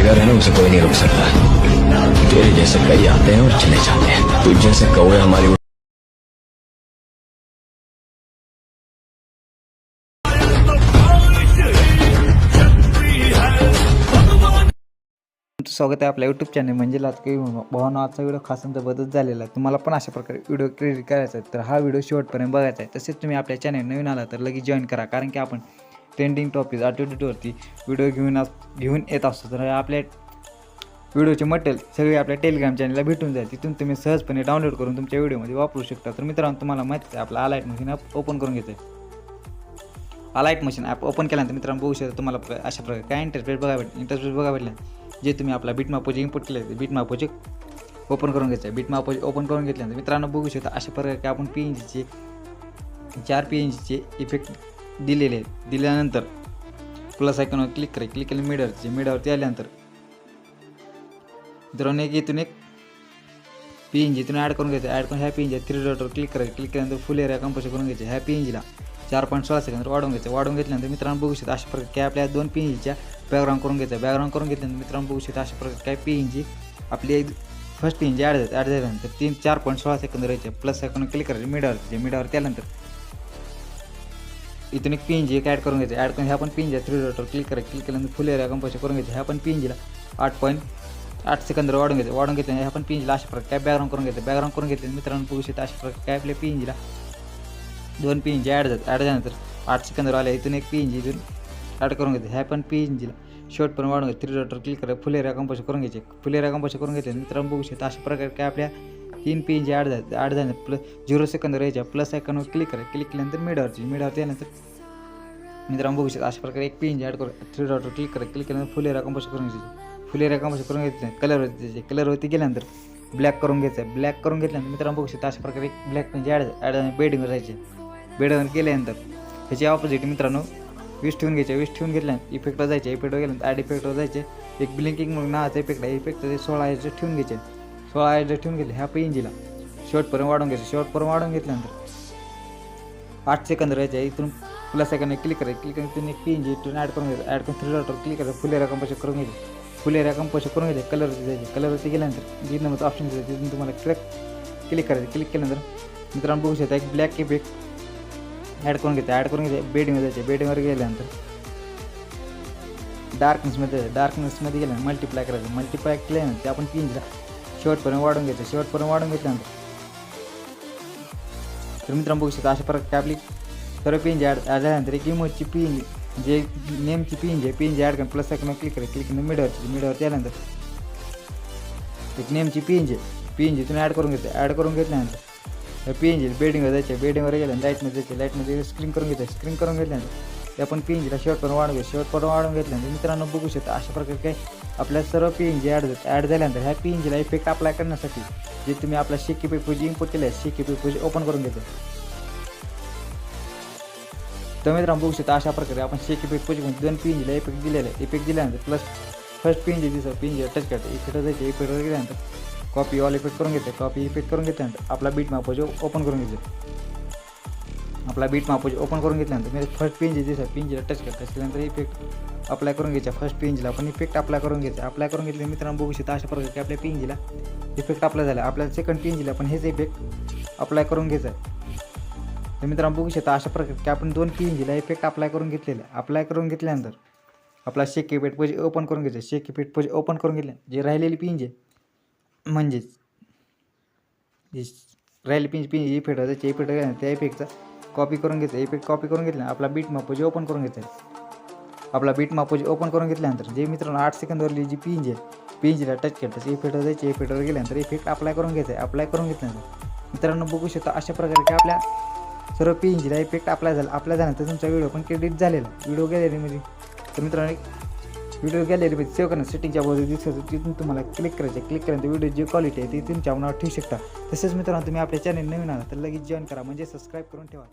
जिगर है ना, उसे कोई नहीं रोक सकता। तेरे जैसे कई आते हैं और चले जाते हैं, तुझ जैसे कौवे हमारी तुमचं स्वागत आहे आपल्या यूट्यूब चॅनल म्हणजे लाटके भावना. आजचा व्हिडिओ खास बदल झालेला आहे. तुम्हाला पण अशा प्रकारे व्हिडिओ क्रिएट करायचा आहे तर हा व्हिडिओ शेवटपर्यंत बघायचा आहे. तसेच तुम्ही आपल्या चॅनल नवीन आला तर लगेच जॉईन करा, कारण की आपण ट्रेंडिंग टॉपिक ॲटिट्यूडवरती व्हिडिओ घेऊन येत असतो. तर आपल्या व्हिडिओचे मटेरियल सगळे आपल्या टेलिग्राम चॅनलला भेटून जाईल. तिथून तुम्ही सहजपणे डाउनलोड करून तुमच्या व्हिडिओमध्ये वापरू शकता. तर मित्रांनो, तुम्हाला माहिती आहे आपला अलाइट मशीन ॲप ओपन करून घ्यायचं आहे. अलाइट मशीन ॲप ओपन केल्यानंतर मित्रांनो बघू शकता तुम्हाला अशा प्रकारे काय इंटरफेस बघा भेटला. जे तुम्ही आपला बिटमॅपोजी इम्पोर्ट केले ते बिटमॅपोजी ओपन करून घ्यायचं आहे. बिटमॅपोजी ओपन करून घेतल्यानंतर मित्रांनो बघू शकता अशा प्रकारे आपण PNGचे 4 PNGचे इफेक्ट दिलेले आहेत. दिल्यानंतर प्लस आयकॉनवर क्लिक केलं मीडियावरती आल्यानंतर मित्रांनो इथून एक PNG इथून ॲड करून घ्यायचं. ॲड करून ह्या PNG 3 डॉटवर क्लिक केल्यानंतर फुल एरिया कंपोज करून घ्यायचे. ह्या PNGला 4.16 सेकंद वाढवून घेतल्यानंतर मित्रांनो बघू शकता अशा प्रकारे आपल्या 2 PNGच्या बॅकग्राऊंड करून घ्यायचं. बॅकग्राऊंड करून घेतल्यानंतर मित्रांनो बघू शकता अशा प्रकारे काय PNG आपली फर्स्ट PNG ॲड झाल्यानंतर 4.16 सेकंद राहायचे. प्लस आयकॉनवर क्लिक करायचे मीडियावर त्यानंतर इथून एक PNG ॲड करून घ्यायचं. ॲड करून ह्या पण PNG 3 डॉटवर क्लिक केल्यानंतर फुल एरिया कंपोज करून घ्यायचं. ह्या पण PNGला 8.8 सेकंद वाढून घेतल्यानंतर ह्या पण PNGला अशा प्रकारे काय बॅकग्राऊंड करून घेतल्यानंतर मित्रांनो बघू शकता अशा प्रकारे काय आपल्या PNGला 2 PNG ॲड झाल्यानंतर 8 सेकंदवर आल्या. इथून एक PNG इथून ॲड करून घ्यायचं. ह्या पण PNGला शेवटपर्यंत वाढून घ्यायचं. 3 डॉटवर क्लिक करा फुल एरिया कंपोज करून घ्यायचे. फुल एरिया कंपोज करून घेतल्यानंतर मित्रांनो बघू शकता अशा प्रकारे काय आपल्या 3 PNG ॲड झाले प्लस 0 सेकंद राहायच्या. प्लस आयकॉनवर क्लिक केल्यानंतर मीडियावरती आल्यानंतर मित्रांनो बघू शकता अशा प्रकारे एक PNG ॲड करून 3 डॉटवर क्लिक केल्यानंतर फुल एरिया कंपोज करून घ्यायचे. फुल एरिया कंपोज करून घ्यायचं. कलरवरती गेल्यानंतर ब्लॅक करून घ्यायचं. ब्लॅक करून घेतल्यानंतर मित्रांनो बघू शकता अशा प्रकारे एक ब्लॅक PNG ॲड बेडिंगवर राहायचे. बेडवर केल्यानंतर ह्याची ऑपोजिट मित्रांनो 20 ठेवून घ्यायचे. 20 ठेवून घेतल्यानंतर इफेक्टवर जायचे. इफेक्टवर गेल्यानंतर ॲड इफेक्टवर जायचे. एक ब्लिंकिंग म्हणून नावाचा इफेक्ट आहे. इफेक्ट 16 एज ठेवून घ्यायचे. 16 एज ठेवून घेतले. ह्या PNGला शेवटपर्यंत वाढवून घ्यायचे. शेवटपर्यंत वाढवून घेतल्यानंतर 8 सेकंद राहायचे. इथून प्लस सेकंड क्लिक इथून एक PNG इथून ॲड करून घ्यायचं. ॲड करून 3 डॉटवर क्लिक करायचं. फुल एरिया कंपोज करून घ्यायचे. फुल एरिया कंपोज करून घ्यायचे. कलरवरती जायचे. कलरवरती गेल्यानंतर जी नंबरचं ऑप्शन दिलं तिथून तुम्हाला क्लिक करायचं. क्लिक केल्यानंतर मित्रांनो बघू शकता एक ब्लॅक इफेक्ट ॲड करून घ्यायचं. बेडिंगवर जायचे. बेडिंगवर गेल्यानंतर डार्कनेसमध्ये गेल्यानंतर मल्टिप्लाय करायचं. मल्टिप्लाय केल्यानंतर आपण PNGला शेवटपर्यंत वाढून घ्यायचं. शेवटपर्यंत वाढून घेतल्यानंतर तर मित्रांनो बघू शकता अशा प्रकारे आपली सर्व PNG ॲड झाल्यानंतर एक इमोजची PNG जे नेमची PNG ॲड करून प्लस आयकॉनवर क्लिक केलं मीडियावरती आल्यानंतर एक नेमची PNG तुम्ही ॲड करून घेतल्यानंतर PNG बेडिंगवर जायचे. बेडिंगवर गेल्यानंतर लाईटमध्ये स्क्रीन करून घेतल्यानंतर आपण PNGला शेवटपर्यंत वाढवून घेतल्यानंतर मित्रांनो बघू शकता अशा प्रकारे काय आपल्या सर्व PNG ॲड झाल्यानंतर ह्या PNGला इफेक्ट अप्लाय करण्यासाठी जे तुम्ही आपला शेकी पेपोजी इम्पोर्ट केले आहे शेकी पेपोजी ओपन करून घेतो. तर मित्रांनो बघू शकता अशा प्रकारे आपण शेकी पेपोजीमध्ये 2 PNGला इफेक्ट दिलेला आहे. इफेक्ट दिल्यानंतर plus first PNG PNG touch करते. इफेक्ट जायचे. इफेक्टवर गेल्यानंतर कॉपी ऑल इफेक्ट करून घेते. कॉपी इफेक्ट करून घेतल्यानंतर आपला बिटमॅपोजी ओपन करून घ्यायचं. आपला बिटमॅपोजी ओपन करून घेतल्यानंतर मी फर्स्ट PNGला टच केल्यानंतर इफेक्ट अप्लाय करून घ्यायचा. फर्स्ट PNGला आपण इफेक्ट अप्लाय करून घ्यायचा. अप्लाय करून घेतले मित्रांनो बघू शकता अशा प्रकारे आपल्या PNGला इफेक्ट अप्लाय झाला. आपल्याला सेकंड PNGला पण हेच इफेक्ट अप्लाय करून घ्यायचा आहे. तर मित्रांनो बघू शकता अशा प्रकारे की आपण 2 PNGला इफेक्ट अप्लाय करून घेतल्यानंतर आपला शेकी पेपोजी ओपन करून घ्यायचं. शेकी पेपोजी ओपन करून घेतल्या जे राहिलेली PNG म्हणजेच राहिलेली PNG इफेक्ट जायचे. इफेक्ट त्या इफेक्टचा कॉपी करून घ्यायचं. इफेक्ट कॉपी करून घेतल्या आपला बिटमॅपोजी ओपन करून घ्यायचा. आपला बिटमॅपोजी ओपन करून घेतल्यानंतर जे मित्रांनो 8 सेकंदवरली जी PNGला टच करतात इफेक्टवर जायचे. इफेक्टवर गेल्यानंतर इफेक्ट अप्लाय करून घ्यायचं. अप्लाय करून घेतल्यानंतर मित्रांनो बघू शकता अशा प्रकारे की आपल्या सर्व PNGला इफेक्ट अप्लाय झाल्यानंतर तुमचा व्हिडिओ पण क्रेडिट झालेला. व्हिडिओ गॅलरीमध्ये तर मित्रांनो व्हिडिओ गॅलरीमध्ये सेव्ह करणं सेटिंगच्या बाजूला दिसतं. तिथून तुम्हाला क्लिक केल्यानंतर व्हिडिओ जी क्वालिटी आहे ती तुमच्या मनावर ठेवू शकता. तसेच मित्रांनो तुम्ही आपल्या चॅनल नवीन आला तर लगेच जॉईन करा म्हणजे सबस्क्राईब करून ठेवा.